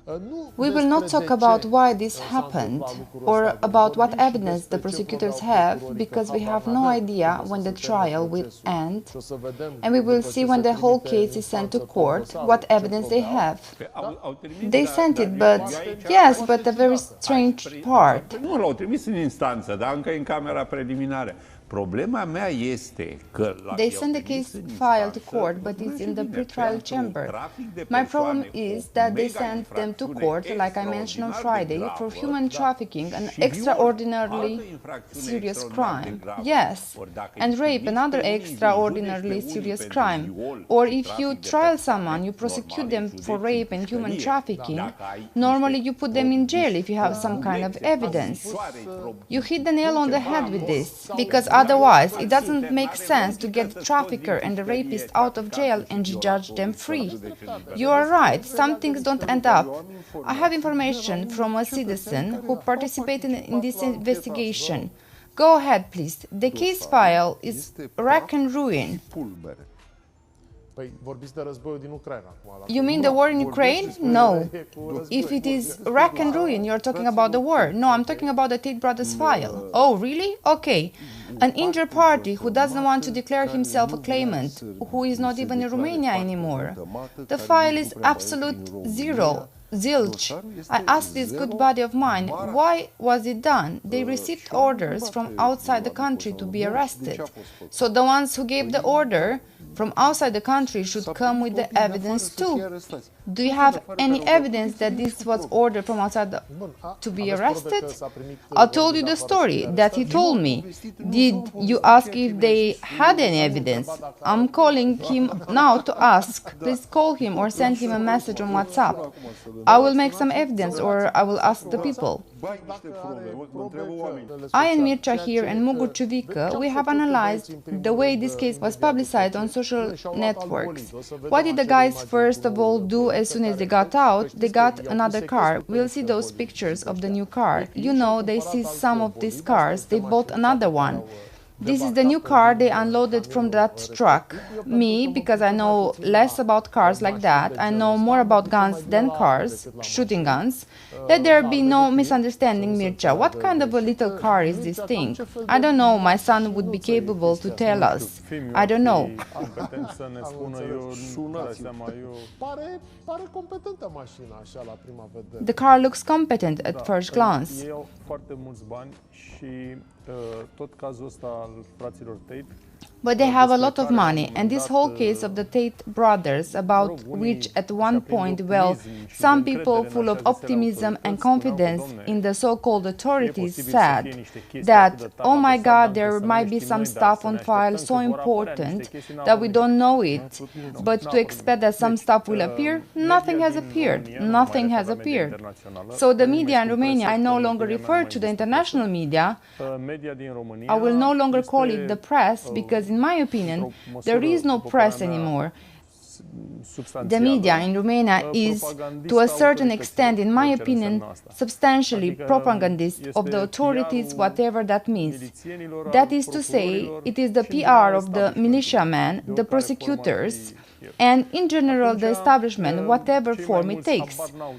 We will not talk about why this happened or about what evidence the prosecutors have, because we have no idea when the trial will end, and we will see when the whole case is sent to court what evidence they have. They sent it, but yes, but a very strange part. Nu, l-au trimis în instanță, dar încă în camera preliminară. Problema mea este că they send the case file to court, but it's in the pretrial chamber. My problem is that they sent them to court, like I mentioned on Friday, for human trafficking, an extraordinarily serious crime. Yes, and rape, another extraordinarily serious crime. Or if you trial someone, you prosecute them for rape and human trafficking, normally you put them in jail if you have some kind of evidence. You hit the nail on the head with this, because otherwise, it doesn't make sense to get the trafficker and the rapist out of jail and judge them free. You are right, some things don't end up. I have information from a citizen who participated in this investigation. Go ahead, please. The case file is rack and ruin. You mean the war in Ukraine? No. If it is rack and ruin, you're talking about the war. No, I'm talking about the Tate brothers file. Oh, really? Okay. An injured party who doesn't want to declare himself a claimant, who is not even in Romania anymore. The file is absolute zero. Zilch. I asked this good buddy of mine, why was it done? They received orders from outside the country to be arrested. So the ones who gave the order from outside the country should come with the evidence too. Do you have any evidence that this was ordered from outside to be arrested? I told you the story that he told me. Did you ask if they had any evidence? I'm calling him now to ask. Please call him or send him a message on WhatsApp. I will make some evidence or I will ask the people. I and Mircea here and Mugur Ciuvică, we have analyzed the way this case was publicized on social networks. What did the guys first of all do as soon as they got out? They got another car. We'll see those pictures of the new car. You know, they seized some of these cars. They bought another one. This is the new car they unloaded from that truck. Me, because I know less about cars like that, I know more about guns than cars, shooting guns. Let there be no misunderstanding, Mircea. What kind of a little car is this thing? I don't know, my son would be capable to tell us. I don't know. The car looks competent at first glance. But they have a lot of money, and this whole case of the Tate brothers, about which at one point, well, some people full of optimism and confidence in the so-called authorities said that, oh my God, there might be some stuff on file so important that we don't know it, but to expect that some stuff will appear, nothing has appeared, nothing has appeared. So the media in Romania, I no longer refer to the international media, I will no longer call it the press, because in my opinion, there is no press anymore. The media in Romania is, to a certain extent, in my opinion, substantially propagandist of the authorities, whatever that means. That is to say, it is the PR of the militiamen, the prosecutors, and in general the establishment, whatever form it takes.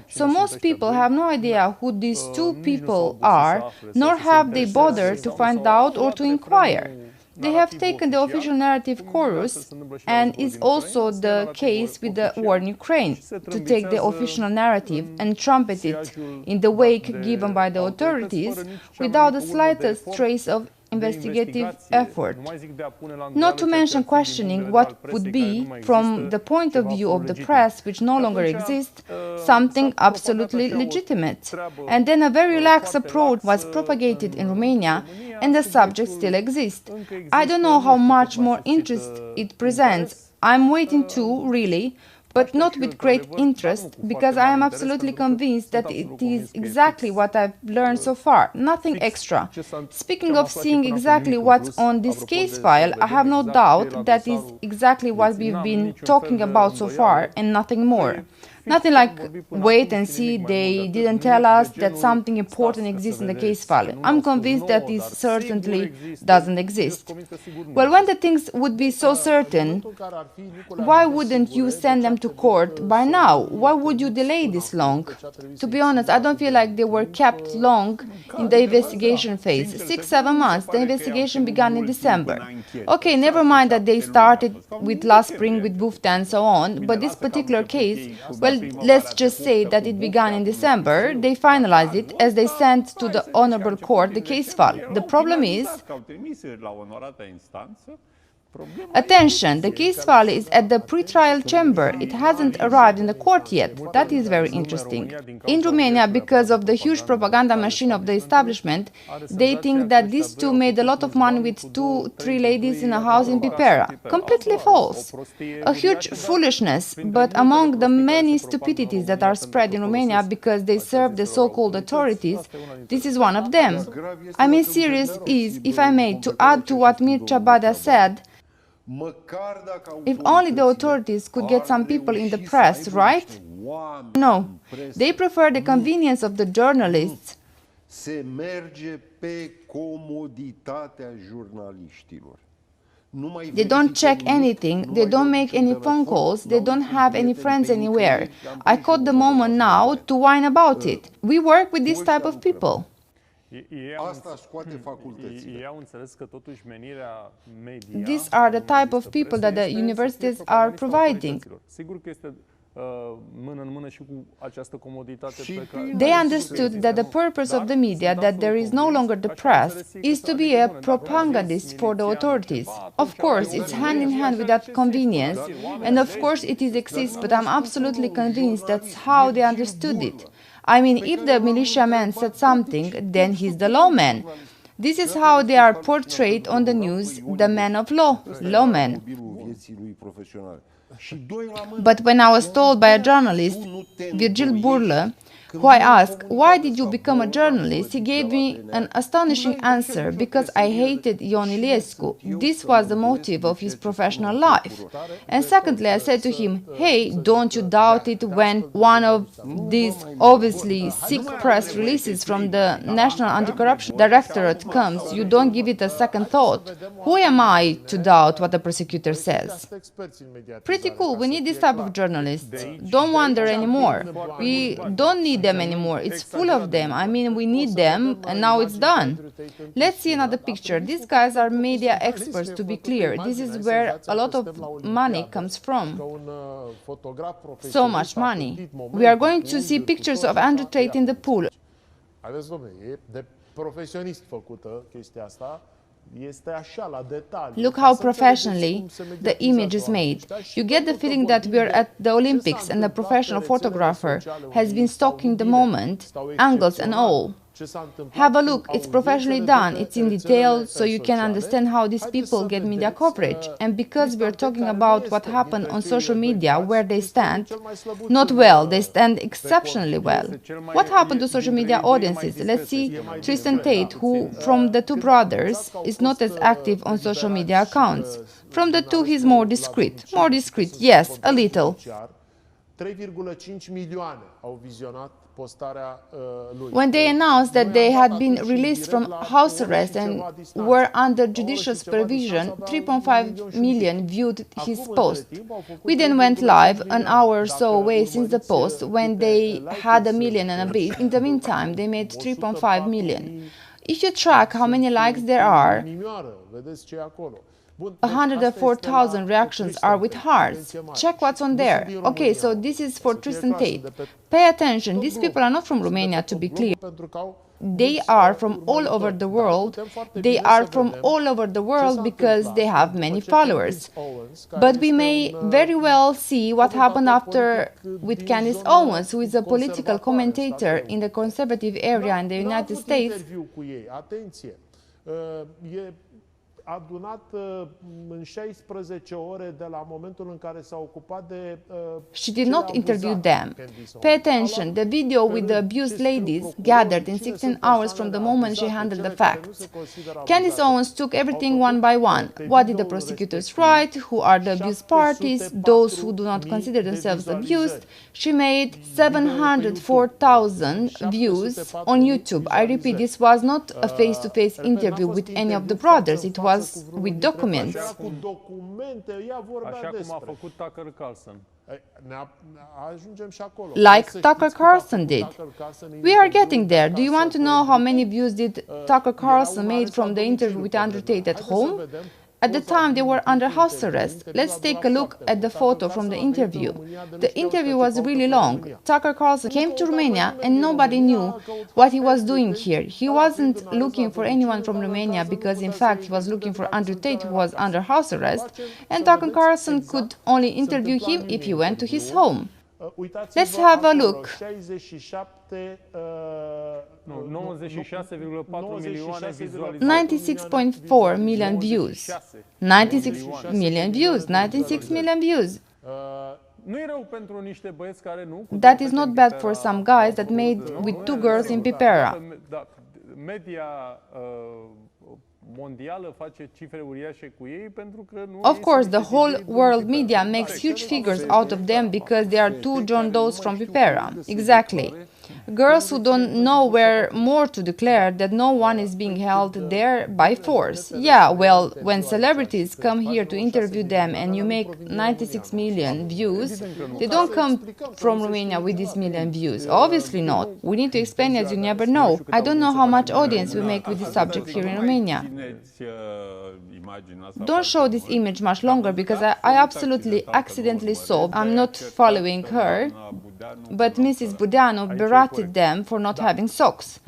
So most people have no idea who these two people are, nor have they bothered to find out or to inquire. They have taken the official narrative chorus, and it's also the case with the war in Ukraine, to take the official narrative and trumpet it in the wake given by the authorities without the slightest trace of investigative effort. Not to mention questioning what would be, from the point of view of the press, which no longer exists, something absolutely legitimate. And then a very lax approach was propagated in Romania, and the subject still exists. I don't know how much more interest it presents. I'm waiting too, really, but not with great interest, because I am absolutely convinced that it is exactly what I've learned so far, nothing extra. Speaking of seeing exactly what's on this case file, I have no doubt that is exactly what we've been talking about so far and nothing more. Nothing like wait and see, they didn't tell us that something important exists in the case file. I'm convinced that this certainly doesn't exist. Well, when the things would be so certain, why wouldn't you send them to court by now? Why would you delay this long? To be honest, I don't feel like they were kept long in the investigation phase. 6-7 months. The investigation began in December. Okay, never mind that they started with last spring with Bufta and so on, but this particular case, well, let's just say that it began in December. They finalized it as they sent to the Honorable Court the case file. The problem is, attention, the case file is at the pre-trial chamber. It hasn't arrived in the court yet. That is very interesting. In Romania, because of the huge propaganda machine of the establishment, they think that these two made a lot of money with 2-3 ladies in a house in Pipera. Completely false. A huge foolishness, but among the many stupidities that are spread in Romania because they serve the so-called authorities, this is one of them. I mean, serious is, if I may, to add to what Mircea Badea said, if only the authorities could get some people in the press, right? No, they prefer the convenience of the journalists. They don't check anything, they don't make any phone calls, they don't have any friends anywhere. I caught the moment now to whine about it. We work with this type of people. These are the type of people that the universities are providing. They understood that the purpose of the media, that there is no longer the press, is to be a propagandist for the authorities. Of course, it's hand in hand with that convenience, and of course it exists, but I'm absolutely convinced that's how they understood it. I mean, if the militiaman said something, then he's the lawman. This is how they are portrayed on the news, the men of law, lawmen. But when I was told by a journalist, Virgil Burlă, who I asked, why did you become a journalist? He gave me an astonishing answer, because I hated Ion Iliescu. This was the motive of his professional life. And secondly, I said to him, hey, don't you doubt it when one of these obviously sick press releases from the National Anti-Corruption Directorate comes, you don't give it a second thought. Who am I to doubt what the prosecutor says? Pretty cool, we need this type of journalists. Don't wonder anymore. We don't need them anymore. It's full of them. I mean, we need them, and now it's done. Let's see another picture. These guys are media experts, to be clear. This is where a lot of money comes from. So much money. We are going to see pictures of Andrew Tate in the pool. Look how professionally the image is made. You get the feeling that we're at the Olympics and the professional photographer has been stalking the moment, angles and all. Have a look, it's professionally done, it's in detail, so you can understand how these people get media coverage. And because we're talking about what happened on social media, where they stand, not well, they stand exceptionally well. What happened to social media audiences? Let's see Tristan Tate, who, from the two brothers, is not as active on social media accounts. From the two, he's more discreet. More discreet, yes, a little. 3,5 milioane au vizionat postarea lui. When they announced that they had been released from house arrest and were under judicial supervision, 3.5 million viewed his post. We then went live an hour or so away since the post, when they had 1 million and a bit. In the meantime, they made 3.5 million. If you track how many likes there are, 104,000 reactions are with hearts. Check what's on there. Okay, so this is for Tristan Tate. Pay attention, these people are not from Romania, to be clear. They are from all over the world. They are from all over the world because they have many followers. But we may very well see what happened after with Candace Owens, who is a political commentator in the conservative area in the United States. adunat în 16 ore de la momentul în care s-a ocupat de She did not interview them. Pay attention, the video with the abused ladies gathered in 16 hours from the moment she handled the facts. Candace Owens took everything one by one. What did the prosecutors write? Who are the abused parties? Those who do not consider themselves abused? She made 704,000 views on YouTube. I repeat, this was not a face-to-face interview with any of the brothers. It was with documents. Așa cum a făcut Tucker Carlson. Like Tucker Carlson did. We are getting there. Do you want to know how many views did Tucker Carlson made from the interview with Andrew Tate at home? At the time, they were under house arrest. Let's take a look at the photo from the interview. The interview was really long. Tucker Carlson came to Romania and nobody knew what he was doing here. He wasn't looking for anyone from Romania because, in fact, he was looking for Andrew Tate, who was under house arrest, and Tucker Carlson could only interview him if he went to his home. Let's have a look. 96.4 million views. 96 million views. 96 million views. That is not bad for some guys that made with 2 girls in Pipera. Of course, the whole world media makes huge figures out of them because they are 2 John Does from Pipera. Exactly. Girls who don't know where more to declare that no one is being held there by force. Yeah, well, when celebrities come here to interview them and you make 96 million views, they don't come from Romania with these million views. Obviously not. We need to explain as you never know. I don't know how much audience we make with this subject here in Romania. Don't show this image much longer because I absolutely accidentally saw, I'm not following her, but Mrs. Budeanu berated them for not having socks.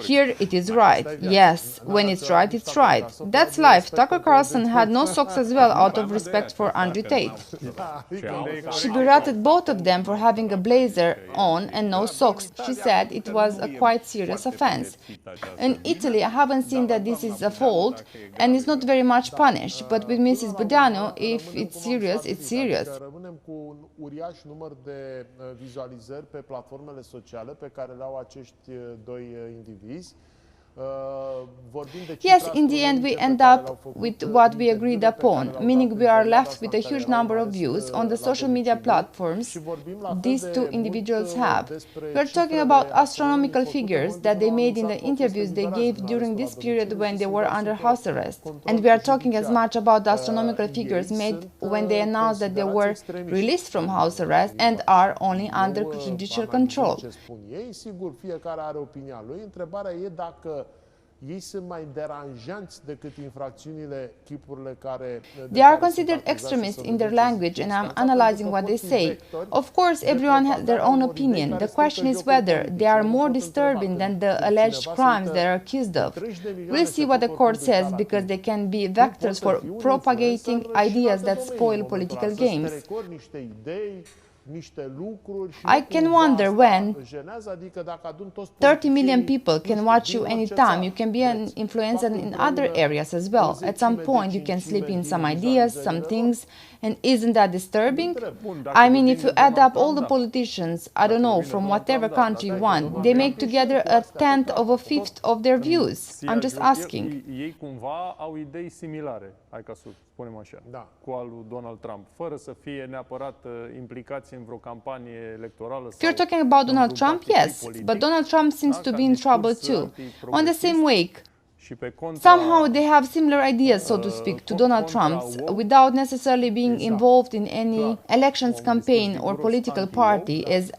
Here it is right. Yes, when it's right, it's right. That's life. Tucker Carlson had no socks as well out of respect for Andrew Tate. She berated both of them for having a blazer on and no socks. She said it was a quite serious offense. In Italy, I haven't seen that this is a fault and it's not very much punished, but with Mrs. Budeanu, if it's serious, it's serious. Vizualizări pe platformele sociale pe care le au acești 2 indivizi. Yes, in the end we end up with what we agreed upon, meaning we are left with a huge number of views on the social media platforms these 2 individuals have. We are talking about astronomical figures that they made in the interviews they gave during this period when they were under house arrest. And we are talking as much about the astronomical figures made when they announced that they were released from house arrest and are only under judicial control. They are considered extremists in their language and I'm analyzing what they say. Of course, everyone has their own opinion. The question is whether they are more disturbing than the alleged crimes they are accused of. We'll see what the court says because they can be vectors for propagating ideas that spoil political games. I can wonder when 30 million people can watch you anytime. You can be an influencer in other areas as well. At some point you can slip in some ideas, some things, and isn't that disturbing? I mean, if you add up all the politicians, I don't know, from whatever country you want, they make together 1/10 of a 1/5 of their views. I'm just asking. Ei cumva au idei similare, hai ca să spunem așa, cu al lui Donald Trump, fără să fie neapărat implicați în vreo campanie electorală. If you're talking about Donald Trump, yes, but Donald Trump seems to be in trouble too. On the same wake, somehow they have similar ideas, so to speak, to Donald Trump's, without necessarily being involved in any elections campaign or political party, as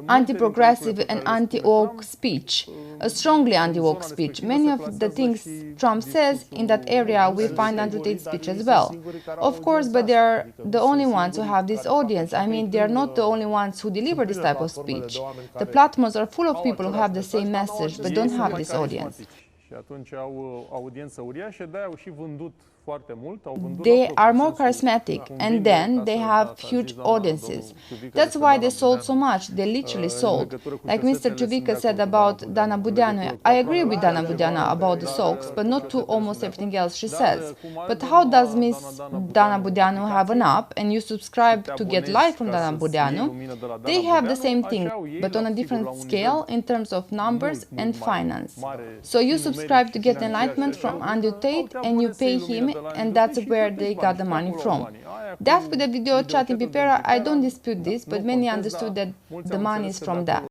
anti-progressive and anti-woke speech, a strongly anti-woke speech. Many of the things Trump says in that area we find Andrew Tate's speech as well. Of course, but they are the only ones who have this audience. I mean, they are not the only ones who deliver this type of speech. The platforms are full of people who have the same message but don't have this audience. Și atunci au audiență uriașă, de-aia au și vândut They are more charismatic, and then they have huge audiences. That's why they sold so much. They literally sold. Like Mr. Ciuvica said about Dana Budeanu. I agree with Dana Budeanu about the socks, but not to almost everything else she says. But how does Miss Dana Budeanu have an app and you subscribe to get live from Dana Budeanu? They have the same thing, but on a different scale in terms of numbers and finance. So you subscribe to get enlightenment from Andrew Tate and you pay him, and that's where they got the money from. That with the video chat in Pipera, I don't dispute this, but many understood that the money is from that.